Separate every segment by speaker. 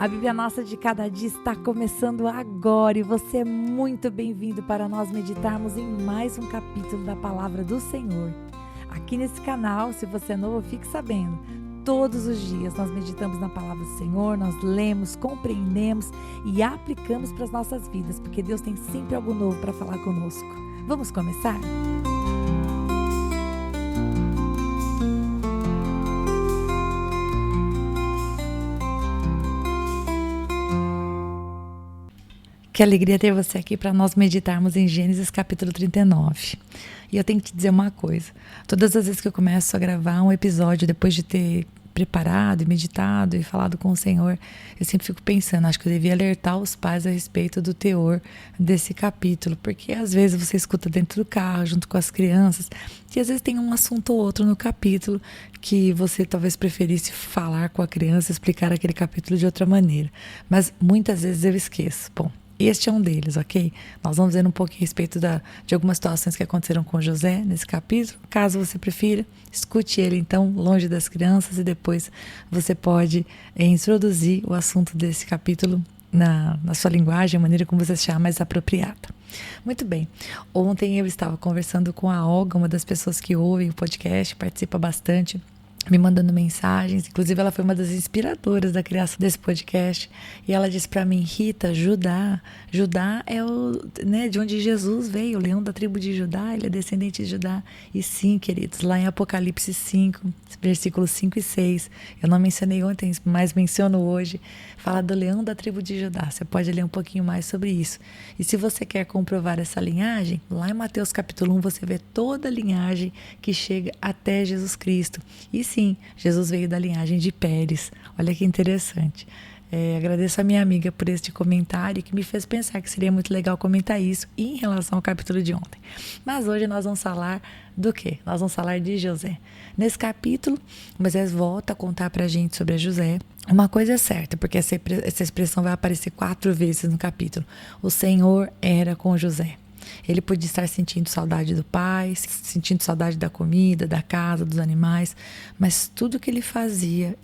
Speaker 1: A Bíblia Nossa de Cada Dia está começando agora e você é muito bem-vindo para nós meditarmos em mais um capítulo da Palavra do Senhor. Aqui nesse canal, se você é novo, fique sabendo, todos os dias nós meditamos na Palavra do Senhor, nós lemos, compreendemos e aplicamos para as nossas vidas, porque Deus tem sempre algo novo para falar conosco. Vamos começar? Que alegria ter você aqui para nós meditarmos em Gênesis capítulo 39. E eu tenho que te dizer uma coisa. Todas as vezes que eu começo a gravar um episódio, depois de ter preparado e meditado e falado com o Senhor, eu sempre fico pensando, acho que eu devia alertar os pais a respeito do teor desse capítulo, porque às vezes você escuta dentro do carro, junto com as crianças, e às vezes tem um assunto ou outro no capítulo que você talvez preferisse falar com a criança, explicar aquele capítulo de outra maneira. Mas muitas vezes eu esqueço. Bom, este é um deles, ok? Nós vamos ver um pouco a respeito de algumas situações que aconteceram com José nesse capítulo. Caso você prefira, escute ele então longe das crianças e depois você pode introduzir o assunto desse capítulo na sua linguagem, a maneira como você achar mais apropriada. Muito bem, ontem eu estava conversando com a Olga, uma das pessoas que ouve o podcast, participa bastante, me mandando mensagens, inclusive ela foi uma das inspiradoras da criação desse podcast, e ela disse para mim, Rita, Judá é o, de onde Jesus veio, o leão da tribo de Judá, ele é descendente de Judá. E sim, queridos, lá em Apocalipse 5, versículos 5 e 6, eu não mencionei ontem, mas menciono hoje, fala do leão da tribo de Judá. Você pode ler um pouquinho mais sobre isso. E se você quer comprovar essa linhagem, lá em Mateus capítulo 1 você vê toda a linhagem que chega até Jesus Cristo. E sim, Jesus veio da linhagem de Pérez. Olha que interessante. Agradeço a minha amiga por este comentário que me fez pensar que seria muito legal comentar isso em relação ao capítulo de ontem. Mas hoje nós vamos falar do quê? Nós vamos falar de José. Nesse capítulo, Moisés volta a contar pra gente sobre José. Uma coisa é certa, porque essa expressão vai aparecer 4 vezes no capítulo. O Senhor era com José. Ele podia estar sentindo saudade do pai, sentindo saudade da comida, da casa, dos animais, mas tudo que ele fazia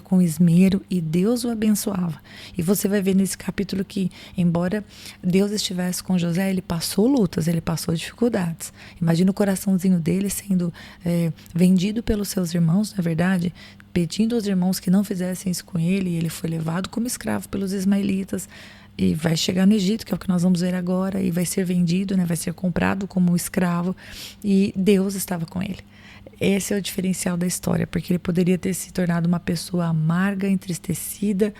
Speaker 1: com esmero e Deus o abençoava. E você vai ver nesse capítulo que, embora Deus estivesse com José, ele passou lutas, ele passou dificuldades. Imagina o coraçãozinho dele sendo vendido pelos seus irmãos, na verdade, pedindo aos irmãos que não fizessem isso com ele, e ele foi levado como escravo pelos ismaelitas, e vai chegar no Egito, que é o que nós vamos ver agora, e vai ser vendido, vai ser comprado como escravo, e Deus estava com ele. Esse é o diferencial da história, porque ele poderia ter se tornado uma pessoa amarga, entristecida,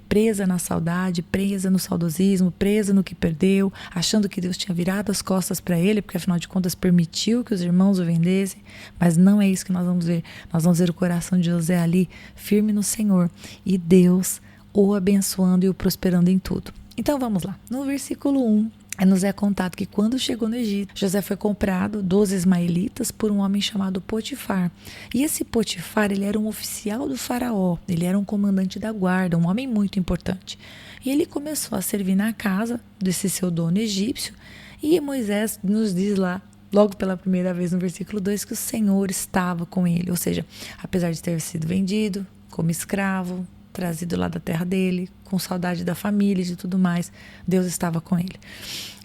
Speaker 1: presa na saudade, presa no saudosismo, presa no que perdeu, achando que Deus tinha virado as costas para ele, porque afinal de contas permitiu que os irmãos o vendessem, mas não é isso que nós vamos ver. Nós vamos ver o coração de José ali, firme no Senhor, e Deus o abençoando e o prosperando em tudo. Então vamos lá, no versículo 1, nos é contado que quando chegou no Egito, José foi comprado dos ismaelitas por um homem chamado Potifar. E esse Potifar, ele era um oficial do faraó, ele era um comandante da guarda, um homem muito importante. E ele começou a servir na casa desse seu dono egípcio, e Moisés nos diz lá, logo pela primeira vez no versículo 2, que o Senhor estava com ele. Ou seja, apesar de ter sido vendido como escravo, trazido lá da terra dele, com saudade da família e de tudo mais, Deus estava com ele.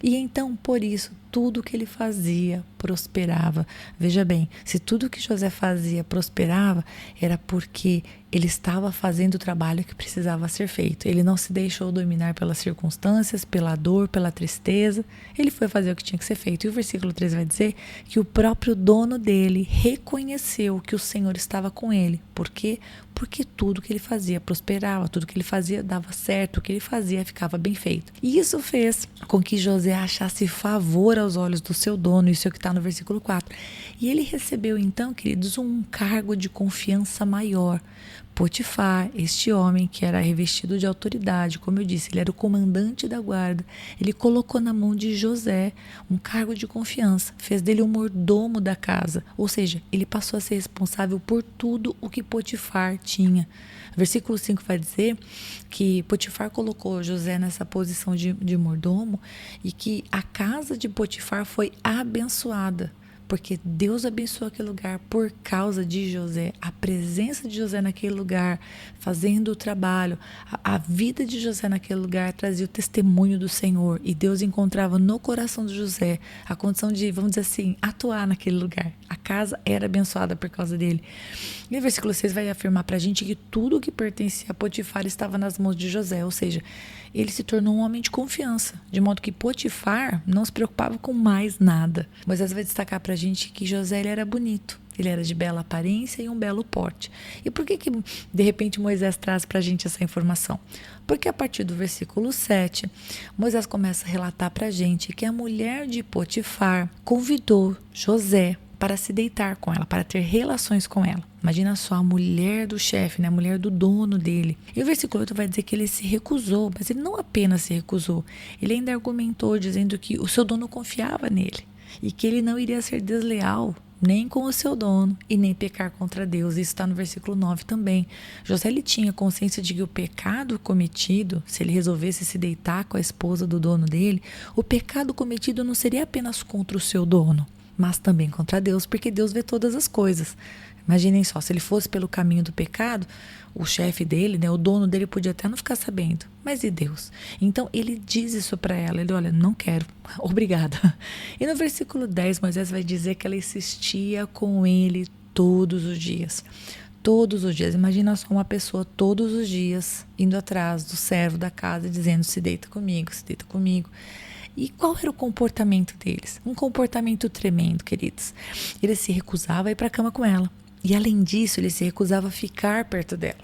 Speaker 1: E então, por isso, tudo que ele fazia prosperava. Veja bem, se tudo que José fazia prosperava, era porque ele estava fazendo o trabalho que precisava ser feito. Ele não se deixou dominar pelas circunstâncias, pela dor, pela tristeza. Ele foi fazer o que tinha que ser feito. E o versículo 3 vai dizer que o próprio dono dele reconheceu que o Senhor estava com ele. Por quê? Porque tudo que ele fazia prosperava, tudo que ele fazia dava certo, o que ele fazia ficava bem feito. E isso fez com que José achasse favor aos olhos do seu dono, isso é o que está no versículo 4. E ele recebeu então, queridos, um cargo de confiança maior. Potifar, este homem que era revestido de autoridade, como eu disse, ele era o comandante da guarda, ele colocou na mão de José um cargo de confiança, fez dele o mordomo da casa, ou seja, ele passou a ser responsável por tudo o que Potifar tinha. Versículo 5 vai dizer que Potifar colocou José nessa posição de mordomo e que a casa de Potifar foi abençoada. porque Deus abençoou aquele lugar por causa de José. A presença de José naquele lugar, fazendo o trabalho, a vida de José naquele lugar trazia o testemunho do Senhor, e Deus encontrava no coração de José a condição de, vamos dizer assim, atuar naquele lugar. A casa era abençoada por causa dele. E o versículo 6 vai afirmar pra gente que tudo o que pertencia a Potifar estava nas mãos de José, ou seja, ele se tornou um homem de confiança, de modo que Potifar não se preocupava com mais nada. Moisés vai destacar pra gente que José, ele era bonito, ele era de bela aparência e um belo porte. E por que de repente Moisés traz pra gente essa informação? Porque a partir do versículo 7, Moisés começa a relatar pra gente que a mulher de Potifar convidou José para se deitar com ela, para ter relações com ela. Imagina só, a mulher do chefe, né? A mulher do dono dele. E o versículo 8 vai dizer que ele se recusou, mas ele não apenas se recusou, ele ainda argumentou dizendo que o seu dono confiava nele e que ele não iria ser desleal nem com o seu dono e nem pecar contra Deus. Isso está no versículo 9 também. José, ele tinha consciência de que o pecado cometido, se ele resolvesse se deitar com a esposa do dono dele, o pecado cometido não seria apenas contra o seu dono, mas também contra Deus, porque Deus vê todas as coisas. Imaginem só, se ele fosse pelo caminho do pecado, o chefe dele, né, o dono dele podia até não ficar sabendo, mas e Deus? Então ele diz isso para ela, ele, olha, não quero, obrigada. E no versículo 10, Moisés vai dizer que ela insistia com ele todos os dias. Todos os dias, imagina só uma pessoa todos os dias indo atrás do servo da casa dizendo, se deita comigo, se deita comigo. E qual era o comportamento deles? Um comportamento tremendo, queridos. Ele se recusava a ir para a cama com ela. E além disso, ele se recusava a ficar perto dela.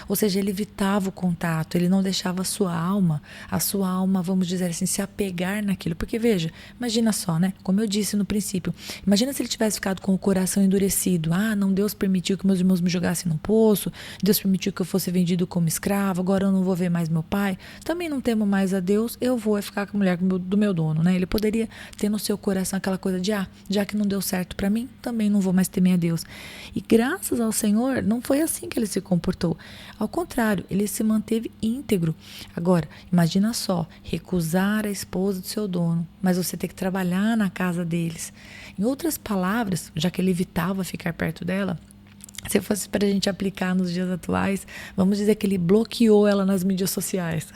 Speaker 1: Ou seja, ele evitava o contato, ele não deixava a sua alma, vamos dizer assim, se apegar naquilo. Porque veja, imagina só, né? Como eu disse no princípio, imagina se ele tivesse ficado com o coração endurecido. Ah, não, Deus permitiu que meus irmãos me jogassem no poço, Deus permitiu que eu fosse vendido como escravo, agora eu não vou ver mais meu pai, também não temo mais a Deus, eu vou ficar com a mulher do meu dono, né? Ele poderia ter no seu coração aquela coisa de, já que não deu certo para mim, também não vou mais temer a Deus. E graças ao Senhor, não foi assim que ele se comportou. Ao contrário, ele se manteve íntegro. Agora, imagina só, recusar a esposa do seu dono, mas você ter que trabalhar na casa deles. Em outras palavras, já que ele evitava ficar perto dela, se fosse para a gente aplicar nos dias atuais, vamos dizer que ele bloqueou ela nas mídias sociais.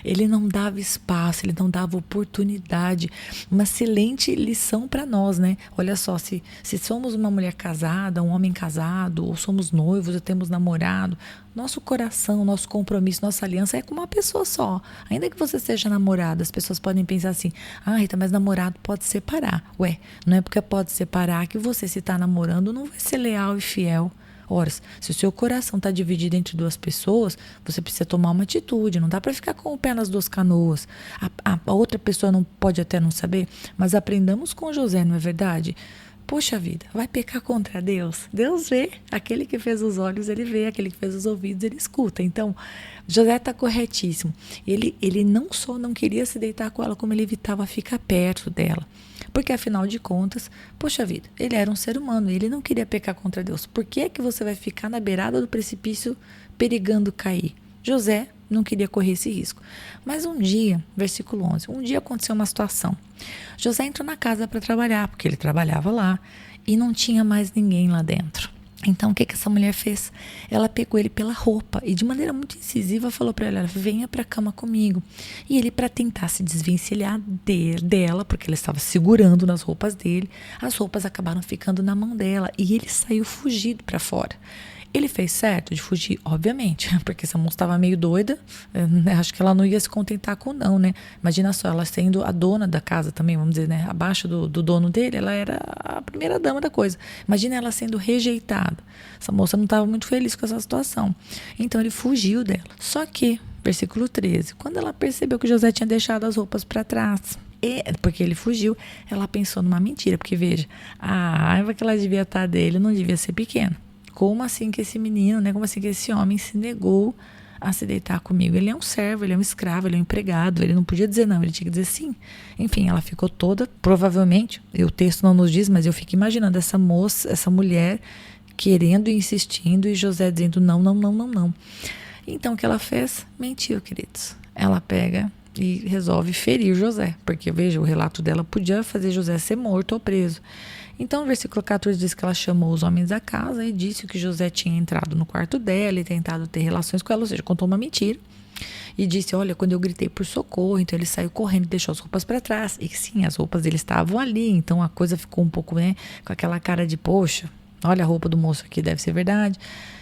Speaker 1: Ele não dava espaço, ele não dava oportunidade. Uma excelente lição para nós, né? Olha só, se somos uma mulher casada, um homem casado, ou somos noivos, ou temos namorado, nosso coração, nosso compromisso, nossa aliança é com uma pessoa só. Ainda que você seja namorado, as pessoas podem pensar assim, Rita, mas namorado pode separar. Ué, não é porque pode separar que você, se está namorando, não vai ser leal e fiel. Ora, se o seu coração está dividido entre duas pessoas, você precisa tomar uma atitude. Não dá para ficar com o pé nas duas canoas. A outra pessoa não pode até não saber, mas aprendamos com José, não é verdade? Poxa vida, vai pecar contra Deus? Deus vê, aquele que fez os olhos, ele vê, aquele que fez os ouvidos, ele escuta. Então, José está corretíssimo. Ele não só não queria se deitar com ela, como ele evitava ficar perto dela. Porque, afinal de contas, poxa vida, ele era um ser humano, ele não queria pecar contra Deus. Por que é que você vai ficar na beirada do precipício perigando cair? José não queria correr esse risco. Mas um dia, versículo 11, um dia aconteceu uma situação. José entrou na casa para trabalhar, porque ele trabalhava lá, e não tinha mais ninguém lá dentro. Então, o que essa mulher fez? Ela pegou ele pela roupa e, de maneira muito incisiva, falou para ele, venha para a cama comigo. E ele, para tentar se desvencilhar dela, porque ela estava segurando nas roupas dele, as roupas acabaram ficando na mão dela e ele saiu fugido para fora. Ele fez certo de fugir? Obviamente, porque essa moça estava meio doida, acho que ela não ia se contentar com não, né? Imagina só, ela sendo a dona da casa também, vamos dizer, né? Abaixo do dono dele, ela era a primeira dama da coisa. Imagina ela sendo rejeitada. Essa moça não estava muito feliz com essa situação. Então ele fugiu dela. Só que, versículo 13, quando ela percebeu que José tinha deixado as roupas para trás, porque ele fugiu, ela pensou numa mentira, porque veja, a raiva que ela devia estar dele não devia ser pequena. Como assim que esse menino, né? Como assim que esse homem se negou a se deitar comigo? Ele é um servo, ele é um escravo, ele é um empregado, ele não podia dizer não, ele tinha que dizer sim. Enfim, ela ficou toda, provavelmente, o texto não nos diz, mas eu fico imaginando essa moça, essa mulher querendo e insistindo e José dizendo não, não, não, não, não. Então o que ela fez? Mentiu, queridos. Ela pega e resolve ferir José, porque veja, o relato dela podia fazer José ser morto ou preso. Então, o versículo 14 diz que ela chamou os homens da casa e disse que José tinha entrado no quarto dela e tentado ter relações com ela, ou seja, contou uma mentira. E disse, olha, quando eu gritei por socorro, então ele saiu correndo e deixou as roupas para trás. E sim, as roupas dele estavam ali, então a coisa ficou um pouco, né, com aquela cara de, poxa, olha a roupa do moço aqui, deve ser verdade.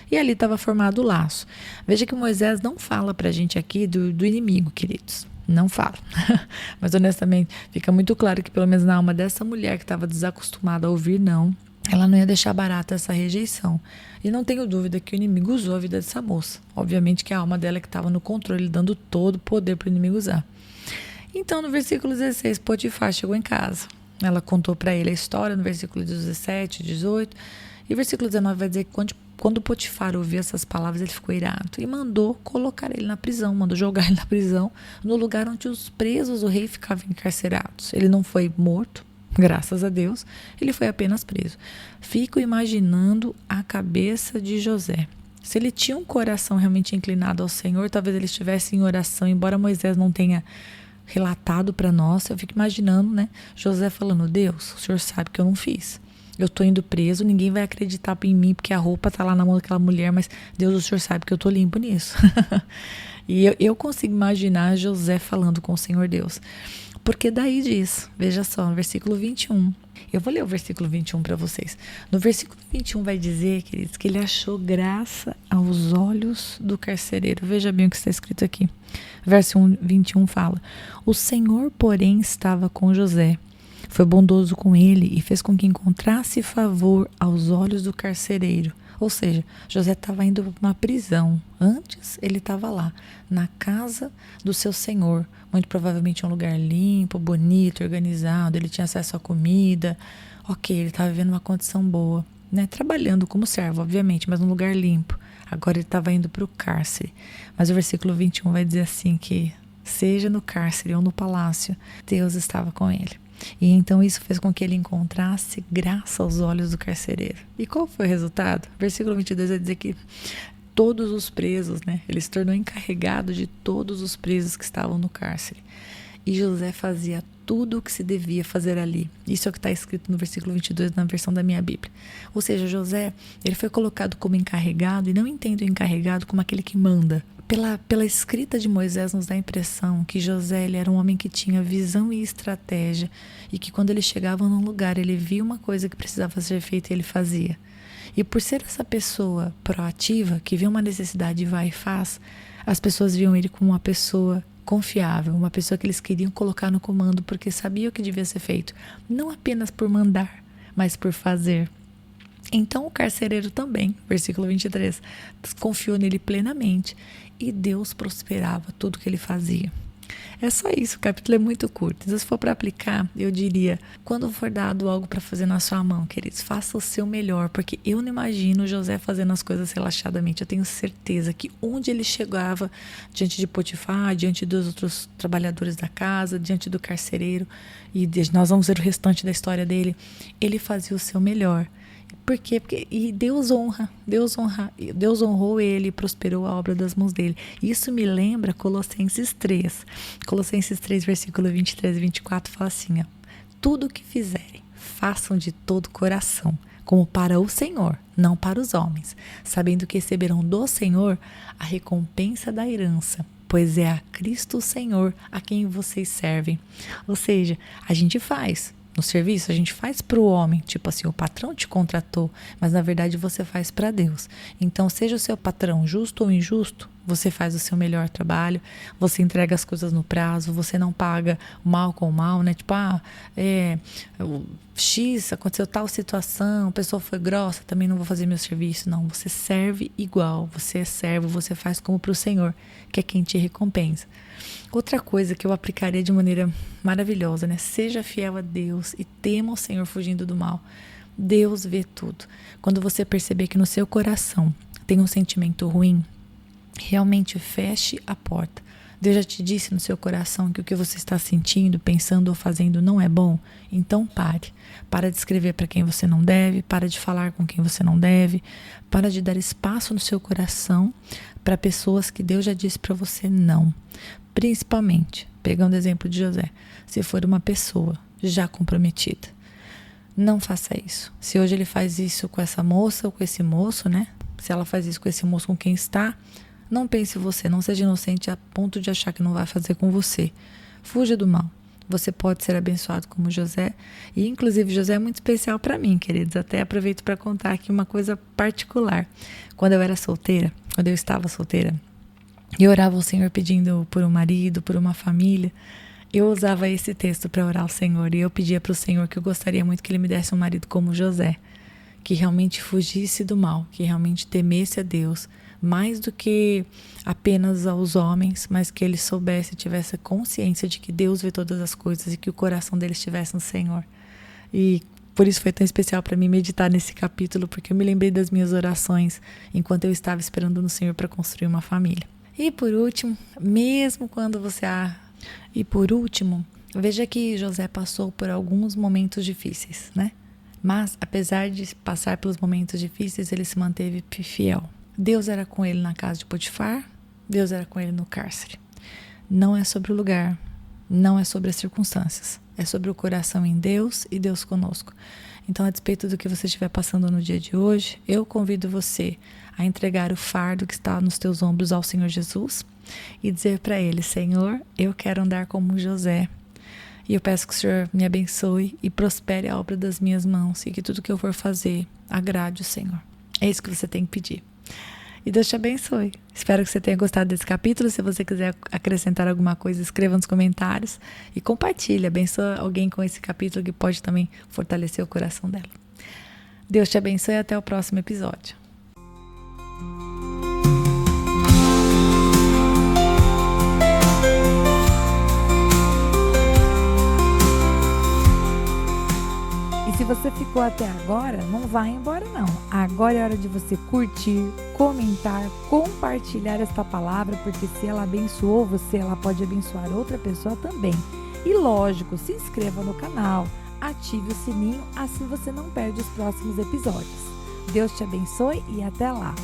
Speaker 1: E ali estava formado o laço. Veja que Moisés não fala para a gente aqui do inimigo, queridos. Não fala. Mas honestamente, fica muito claro que pelo menos na alma dessa mulher que estava desacostumada a ouvir não, ela não ia deixar barata essa rejeição. E não tenho dúvida que o inimigo usou a vida dessa moça. Obviamente que a alma dela que estava no controle, dando todo o poder para o inimigo usar. Então, no versículo 16, Potifar chegou em casa. Ela contou para ele a história no versículo 17, 18. E o versículo 19 vai dizer que quando Potifar ouviu essas palavras, ele ficou irado e mandou colocar ele na prisão, mandou jogar ele na prisão, no lugar onde os presos do rei ficavam encarcerados. Ele não foi morto, graças a Deus, ele foi apenas preso. Fico imaginando a cabeça de José. Se ele tinha um coração realmente inclinado ao Senhor, talvez ele estivesse em oração, embora Moisés não tenha relatado para nós, eu fico imaginando, né, José falando, Deus, o Senhor sabe que eu não fiz. Eu tô indo preso, ninguém vai acreditar em mim, porque a roupa tá lá na mão daquela mulher, mas Deus, o Senhor sabe que eu tô limpo nisso. E eu consigo imaginar José falando com o Senhor Deus. Porque daí diz, veja só, no versículo 21. Eu vou ler o versículo 21 para vocês. No versículo 21 vai dizer, queridos, que ele achou graça aos olhos do carcereiro. Veja bem o que está escrito aqui. Verso 21 fala, o Senhor, porém, estava com José. Foi bondoso com ele e fez com que encontrasse favor aos olhos do carcereiro. Ou seja, José estava indo para uma prisão. Antes ele estava lá, na casa do seu senhor. Muito provavelmente um lugar limpo, bonito, organizado. Ele tinha acesso à comida. Ok, ele estava vivendo uma condição boa, né? Trabalhando como servo, obviamente, mas num lugar limpo. Agora ele estava indo para o cárcere. Mas o versículo 21 vai dizer assim que, seja no cárcere ou no palácio, Deus estava com ele. E então isso fez com que ele encontrasse graça aos olhos do carcereiro. E qual foi o resultado? Versículo 22 vai dizer que todos os presos, né? Ele se tornou encarregado de todos os presos que estavam no cárcere. E José fazia tudo o que se devia fazer ali. Isso é o que está escrito no versículo 22 na versão da minha Bíblia. Ou seja, José, ele foi colocado como encarregado, e não entendo o encarregado como aquele que manda. Pela escrita de Moisés nos dá a impressão que José, ele era um homem que tinha visão e estratégia, e que quando ele chegava num lugar, ele via uma coisa que precisava ser feita e ele fazia. E por ser essa pessoa proativa, que vê uma necessidade e vai e faz, as pessoas viam ele como uma pessoa confiável, uma pessoa que eles queriam colocar no comando porque sabia o que devia ser feito, não apenas por mandar, mas por fazer. Então o carcereiro também, versículo 23, confiou nele plenamente e Deus prosperava tudo que ele fazia. É só isso, o capítulo é muito curto. Se for para aplicar, eu diria, quando for dado algo para fazer na sua mão, queridos, faça o seu melhor, porque eu não imagino José fazendo as coisas relaxadamente. Eu tenho certeza que onde ele chegava, diante de Potifar, diante dos outros trabalhadores da casa, diante do carcereiro, e nós vamos ver o restante da história dele, ele fazia o seu melhor. Por quê? Porque Deus honrou ele e prosperou a obra das mãos dele. Isso me lembra Colossenses 3. Colossenses 3, versículo 23 e 24 fala assim, ó, tudo o que fizerem, façam de todo o coração, como para o Senhor, não para os homens, sabendo que receberão do Senhor a recompensa da herança, pois é a Cristo o Senhor a quem vocês servem. Ou seja, a gente faz. No serviço, a gente faz para o homem, tipo assim, o patrão te contratou, mas na verdade você faz para Deus. Então, seja o seu patrão justo ou injusto, você faz o seu melhor trabalho, você entrega as coisas no prazo, você não paga mal com mal, né? Tipo, X, aconteceu tal situação, a pessoa foi grossa, também não vou fazer meu serviço. Não, você serve igual, você é servo, você faz como para o Senhor, que é quem te recompensa. Outra coisa que eu aplicaria de maneira maravilhosa, né? Seja fiel a Deus e tema o Senhor fugindo do mal. Deus vê tudo. Quando você perceber que no seu coração tem um sentimento ruim, realmente feche a porta. Deus já te disse no seu coração que o que você está sentindo, pensando ou fazendo não é bom? Então pare. Para de escrever para quem você não deve, para de falar com quem você não deve, para de dar espaço no seu coração para pessoas que Deus já disse para você não. Principalmente pegando o exemplo de José, se for uma pessoa já comprometida, não faça isso. Se hoje ele faz isso com essa moça ou com esse moço, né? Se ela faz isso com esse moço com quem está, não pense você, não seja inocente a ponto de achar que não vai fazer com você. Fuja do mal. Você pode ser abençoado como José. E inclusive José é muito especial para mim, queridos. Até aproveito para contar aqui uma coisa particular. Quando eu era solteira, quando eu estava solteira, e orava ao Senhor pedindo por um marido, por uma família, eu usava esse texto para orar ao Senhor. E eu pedia para o Senhor que eu gostaria muito que Ele me desse um marido como José, que realmente fugisse do mal, que realmente temesse a Deus, mais do que apenas aos homens, mas que ele soubesse, tivesse consciência de que Deus vê todas as coisas e que o coração dele estivesse no Senhor. E por isso foi tão especial para mim meditar nesse capítulo, porque eu me lembrei das minhas orações enquanto eu estava esperando no Senhor para construir uma família. E por último, veja que José passou por alguns momentos difíceis, né? Mas, apesar de passar pelos momentos difíceis, ele se manteve fiel. Deus era com ele na casa de Potifar, Deus era com ele no cárcere. Não é sobre o lugar, não é sobre as circunstâncias, é sobre o coração em Deus e Deus conosco. Então, a despeito do que você estiver passando no dia de hoje, eu convido você a entregar o fardo que está nos teus ombros ao Senhor Jesus e dizer para Ele: Senhor, eu quero andar como José. E eu peço que o Senhor me abençoe e prospere a obra das minhas mãos e que tudo que eu for fazer agrade o Senhor. É isso que você tem que pedir. E Deus te abençoe. Espero que você tenha gostado desse capítulo. Se você quiser acrescentar alguma coisa, escreva nos comentários e compartilhe. Abençoa alguém com esse capítulo que pode também fortalecer o coração dela. Deus te abençoe e até o próximo episódio. Se você ficou até agora, não vai embora não. Agora é hora de você curtir, comentar, compartilhar esta palavra, porque se ela abençoou você, ela pode abençoar outra pessoa também. E lógico, se inscreva no canal, ative o sininho, assim você não perde os próximos episódios. Deus te abençoe e até lá!